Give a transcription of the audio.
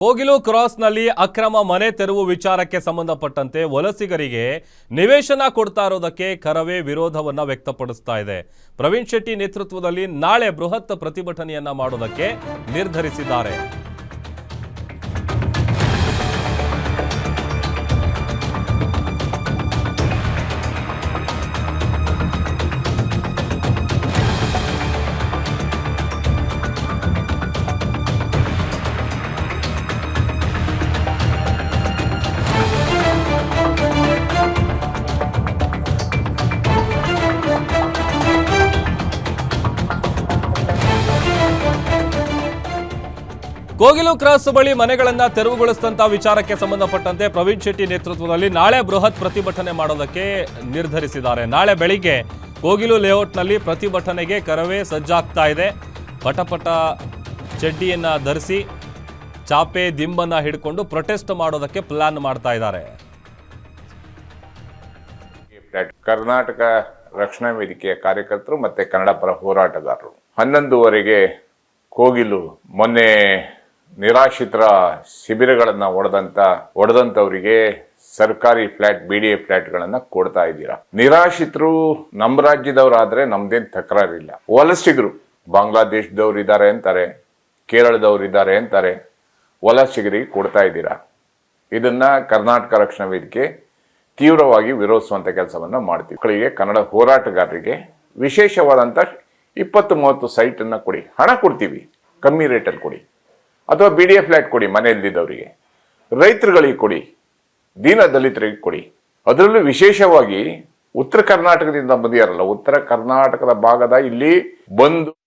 ಕೋಗಿಲು ಕ್ರಾಸ್ನಲ್ಲಿ ಅಕ್ರಮ ಮನೆ ತೆರವು ವಿಚಾರಕ್ಕೆ ಸಂಬಂಧಪಟ್ಟಂತೆ ವಲಸಿಗರಿಗೆ ನಿವೇಶನ ಕೊಡ್ತಾ ಇರೋದಕ್ಕೆ ಕರವೇ ವಿರೋಧವನ್ನ ವ್ಯಕ್ತಪಡಿಸ್ತಾ ಇದೆ. ಪ್ರವೀಣ್ ಶೆಟ್ಟಿ ನೇತೃತ್ವದಲ್ಲಿ ನಾಳೆ ಬೃಹತ್ ಪ್ರತಿಭಟನೆಯನ್ನ ಮಾಡೋದಕ್ಕೆ ನಿರ್ಧರಿಸಿದ್ದಾರೆ. ಕೋಗಿಲು ಕ್ರಾಸ್ ಬಳಿ ಮನೆಗಳನ್ನ ತೆರವುಗೊಳಿಸಿದಂತ ವಿಚಾರಕ್ಕೆ ಸಂಬಂಧಪಟ್ಟಂತೆ ಪ್ರವೀಣ್ ಶೆಟ್ಟಿ ನೇತೃತ್ವದಲ್ಲಿ ನಾಳೆ ಬೃಹತ್ ಪ್ರತಿಭಟನೆ ಮಾಡೋದಕ್ಕೆ ನಿರ್ಧರಿಸಿದ್ದಾರೆ. ನಾಳೆ ಬೆಳಿಗ್ಗೆ ಕೋಗಿಲು ಲೇಔಟ್ನಲ್ಲಿ ಪ್ರತಿಭಟನೆಗೆ ಕರವೇ ಸಜ್ಜಾಗ್ತಾ ಇದೆ. ಪಟಪಟ ಚಡ್ಡಿಯನ್ನ ಧರಿಸಿ ಚಾಪೆ ದಿಂಬನ್ನ ಹಿಡ್ಕೊಂಡು ಪ್ರೊಟೆಸ್ಟ್ ಮಾಡೋದಕ್ಕೆ ಪ್ಲಾನ್ ಮಾಡ್ತಾ ಇದ್ದಾರೆ. ಕರ್ನಾಟಕ ರಕ್ಷಣಾ ವೇದಿಕೆಯ ಕಾರ್ಯಕರ್ತರು ಮತ್ತೆ ಕನ್ನಡ ಪರ ಹೋರಾಟಗಾರರು 11:00ವರೆಗೆ ಕೋಗಿಲು ಮೊನ್ನೆ ನಿರಾಶ್ರಿತರ ಶಿಬಿರಗಳನ್ನ ಒಡೆದಂತವರಿಗೆ ಸರ್ಕಾರಿ ಫ್ಲಾಟ್ BDA ಫ್ಲಾಟ್ಗಳನ್ನ ಕೊಡ್ತಾ ಇದ್ದೀರಾ. ನಿರಾಶ್ರಿತರು ನಮ್ಮ ರಾಜ್ಯದವರಾದ್ರೆ ನಮ್ದೇನ್ ತಕರಾರಿಲ್ಲ. ವಲಸಿಗರು ಬಾಂಗ್ಲಾದೇಶದವ್ರು ಇದ್ದಾರೆ ಅಂತಾರೆ, ಕೇರಳದವ್ರು ಇದ್ದಾರೆ ಅಂತಾರೆ, ವಲಸಿಗರಿಗೆ ಕೊಡ್ತಾ ಇದ್ದೀರಾ. ಇದನ್ನ ಕರ್ನಾಟಕ ರಕ್ಷಣಾ ವೇದಿಕೆ ತೀವ್ರವಾಗಿ ವಿರೋಧಿಸುವಂತ ಕೆಲಸವನ್ನ ಮಾಡ್ತೀವಿ. ಮಕ್ಕಳಿಗೆ ಕನ್ನಡ ಹೋರಾಟಗಾರರಿಗೆ ವಿಶೇಷವಾದಂತ 20-30 ಸೈಟ್ ಅನ್ನ ಕೊಡಿ, ಹಣ ಕೊಡ್ತೀವಿ, ಕಮ್ಮಿ ರೇಟಲ್ಲಿ ಕೊಡಿ, ಅಥವಾ BDA ಫ್ಲಾಟ್ ಕೊಡಿ, ಮನೆ ಇಲ್ದಿದ್ದವರಿಗೆ, ರೈತರುಗಳಿಗೆ ಕೊಡಿ, ದೀನ ದಲಿತರಿಗೆ ಕೊಡಿ. ಅದರಲ್ಲೂ ವಿಶೇಷವಾಗಿ ಉತ್ತರ ಕರ್ನಾಟಕದಿಂದ ಬಂದಿಯಾರಲ್ಲ, ಉತ್ತರ ಕರ್ನಾಟಕದ ಭಾಗದ ಇಲ್ಲಿ ಬಂದು